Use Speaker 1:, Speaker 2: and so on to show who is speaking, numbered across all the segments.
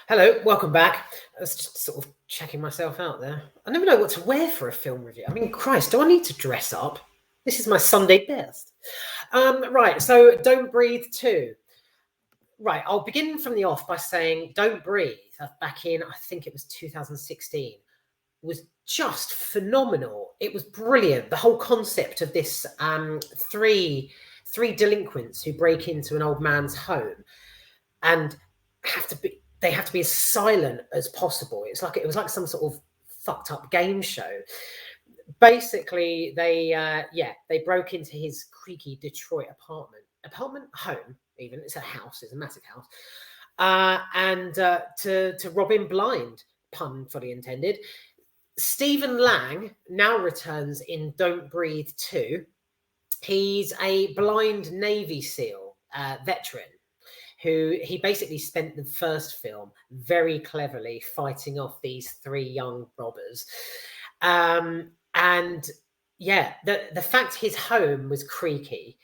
Speaker 1: Hello, welcome back. I was just sort of checking myself out there. I never know what to wear for a film review. I mean, Christ, do I need to dress up? This is my Sunday best. Right, so Don't Breathe 2. Right, I'll begin from the off by saying Don't Breathe, back in, I think it was 2016, was just phenomenal. It was brilliant. The whole concept of this three delinquents who break into an old man's home and they have to be as silent as possible. It was like some sort of fucked up game show. Basically, they broke into his creaky Detroit home. Even it's a house, it's a massive house, and to rob him blind. Pun fully intended. Stephen Lang now returns in Don't Breathe 2. He's a blind Navy SEAL veteran who he basically spent the first film very cleverly fighting off these three young robbers. And yeah, the fact his home was creaky,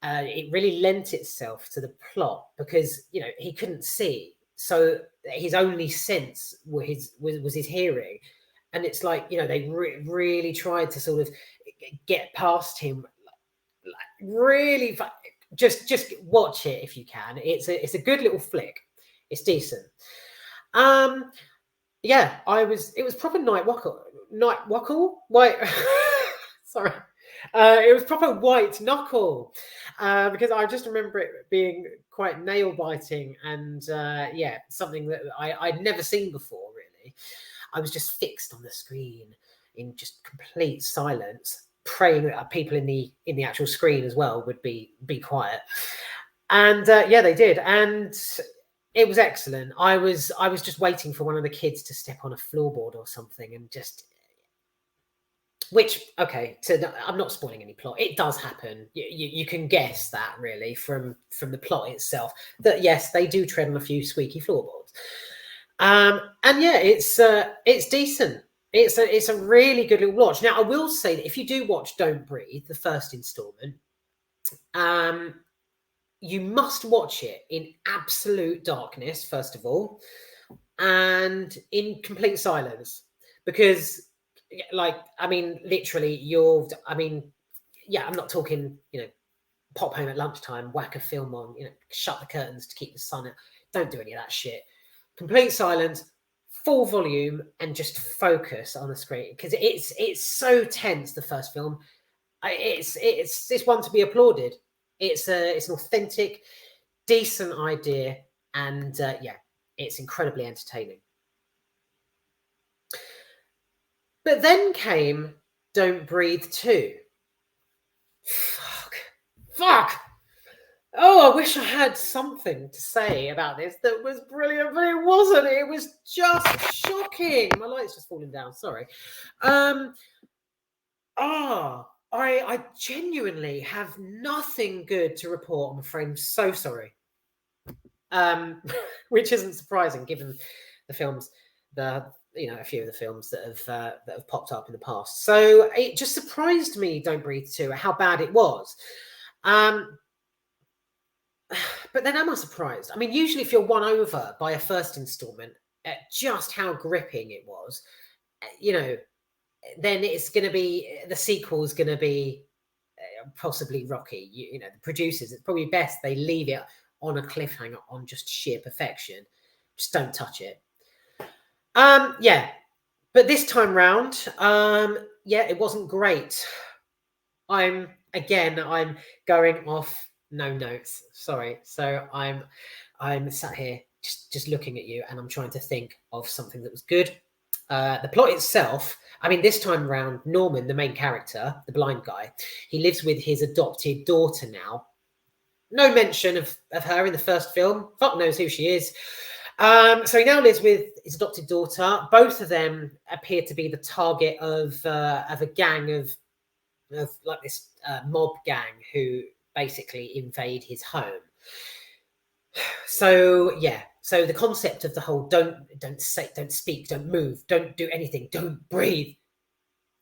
Speaker 1: it really lent itself to the plot because, you know, he couldn't see. So his only sense was his hearing. And it's like, you know, they really tried to sort of get past him. Like, really, just watch it if you can. It's a good little flick. It's decent. Yeah, it was proper night wackle. White. Sorry. It was proper white knuckle because I just remember it being quite nail biting and yeah, something that I'd never seen before. Really, I was just fixed on the screen in just complete silence, praying that people in the actual screen as well would be quiet. And yeah, they did, and it was excellent. I was just waiting for one of the kids to step on a floorboard or something, and just. Which, okay, so I'm not spoiling any plot. It does happen. You can guess that really from the plot itself. That yes, they do tread on a few squeaky floorboards. And yeah, it's decent. It's a really good little watch. Now, I will say that if you do watch Don't Breathe, the first installment, you must watch it in absolute darkness, first of all, and in complete silence, because, like, I mean, literally, yeah, I'm not talking, you know, pop home at lunchtime, whack a film on, you know, shut the curtains to keep the sun out. Don't do any of that shit. Complete silence, full volume, and just focus on the screen because it's so tense. The first film, it's one to be applauded. It's an authentic, decent idea, and yeah, it's incredibly entertaining. But then came Don't Breathe 2. Fuck. Oh, I wish I had something to say about this that was brilliant, but it wasn't. It was just shocking. My light's just falling down. Sorry. I genuinely have nothing good to report. I'm afraid. I'm so sorry. Which isn't surprising given the films, a few of the films that have popped up in the past. So it just surprised me, Don't Breathe 2, how bad it was. But then am I surprised? I mean, usually if you're won over by a first installment at just how gripping it was, you know, then it's going to be, the sequel is going to be possibly rocky. You know, the producers, it's probably best they leave it on a cliffhanger on just sheer perfection. Just don't touch it. Yeah. But this time round, yeah, it wasn't great. I'm going off no notes. Sorry. So I'm sat here just looking at you, and I'm trying to think of something that was good. The plot itself, I mean, this time around, Norman, the main character, the blind guy, he lives with his adopted daughter now. No mention of her in the first film. Fuck knows who she is. So he now lives with his adopted daughter. Both of them appear to be the target of a gang of like this mob gang who basically invade his home. So yeah, so the concept of the whole don't say, don't speak, don't move, don't do anything, don't breathe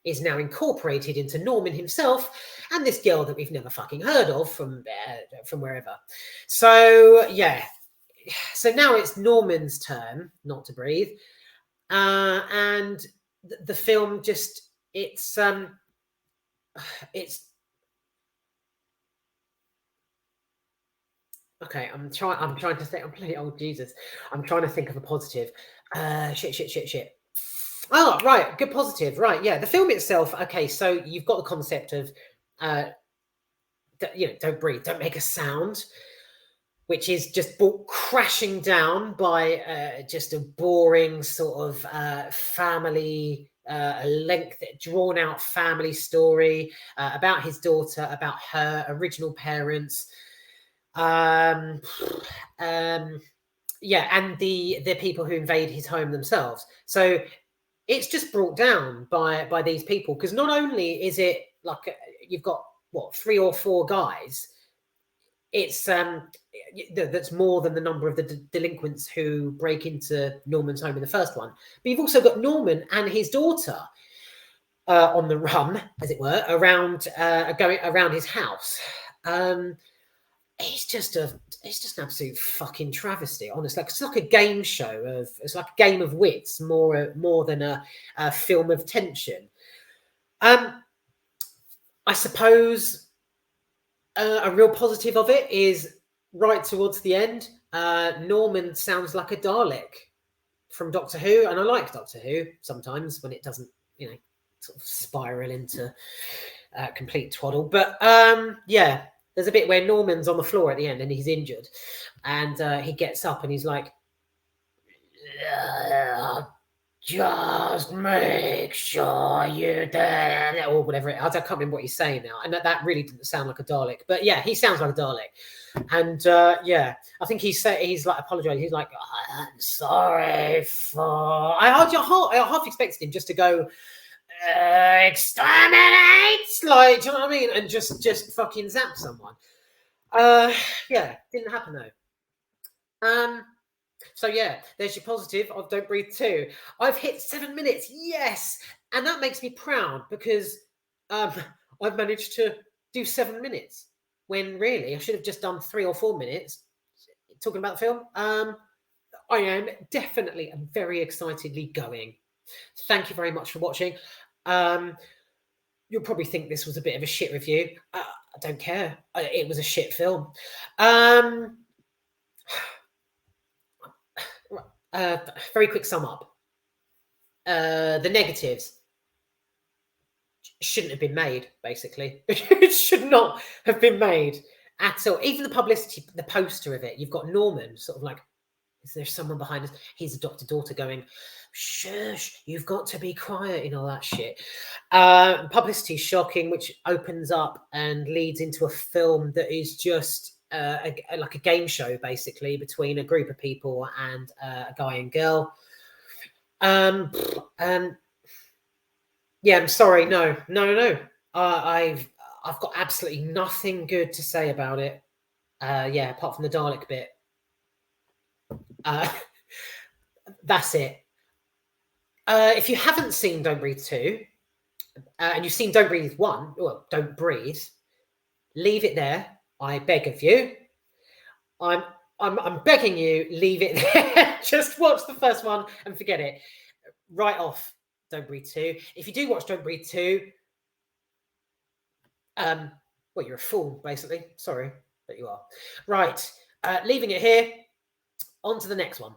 Speaker 1: is now incorporated into Norman himself and this girl that we've never fucking heard of from wherever. So yeah, so now it's Norman's turn not to breathe, and the film just it's okay. I'm trying to think. I'm playing. Oh Jesus! I'm trying to think of a positive. Shit. Oh, right. Good positive. Right. Yeah. The film itself. Okay. So you've got the concept of, don't breathe, don't make a sound, which is just brought crashing down by just a boring sort of family, drawn out family story about his daughter, about her original parents. Yeah, and the people who invade his home themselves. So it's just brought down by these people, because not only is it like you've got what 3 or 4 guys, it's that's more than the number of the delinquents who break into Norman's home in the first one. But you've also got Norman and his daughter on the run, as it were, around going around his house. It's just an absolute fucking travesty, honestly. It's like a game show it's like a game of wits more than a film of tension. I suppose a real positive of it is right towards the end. Norman sounds like a Dalek from Doctor Who, and I like Doctor Who sometimes when it doesn't, sort of spiral into complete twaddle. But yeah, there's a bit where Norman's on the floor at the end and he's injured, and he gets up and he's like, just make sure you do, or whatever. I can't remember what he's saying now, and that really didn't sound like a Dalek. But yeah, he sounds like a Dalek, and yeah, I think he's like apologizing. He's like, I'm sorry for. I half expected him just to go exterminate, like, do you know what I mean, and just fucking zap someone. Yeah, didn't happen though. So yeah, there's your positive of Don't Breathe 2. I've hit 7 minutes, yes, and that makes me proud because I've managed to do 7 minutes when really I should have just done 3 or 4 minutes talking about the film. I am definitely and very excitedly going. Thank you very much for watching. You'll probably think this was a bit of a shit review. I don't care. It was a shit film. Very quick sum up. The negatives shouldn't have been made, basically. It should not have been made at all. Even the publicity, the poster of it, you've got Norman sort of like, is there someone behind us? He's a doctor-daughter going, shush, you've got to be quiet, and all that shit. Publicity shocking, which opens up and leads into a film that is just like a game show, basically, between a group of people and a guy and girl. Yeah, I'm sorry. No. I've got absolutely nothing good to say about it. Yeah, apart from the Dalek bit. That's it. If you haven't seen Don't Breathe 2, and you've seen Don't Breathe 1, well, Don't Breathe, leave it there. I beg of you. I'm begging you, leave it there. Just watch the first one and forget it. Right off Don't Breathe 2. If you do watch Don't Breathe 2, well, you're a fool, basically. Sorry, but you are. Right, leaving it here. On to the next one.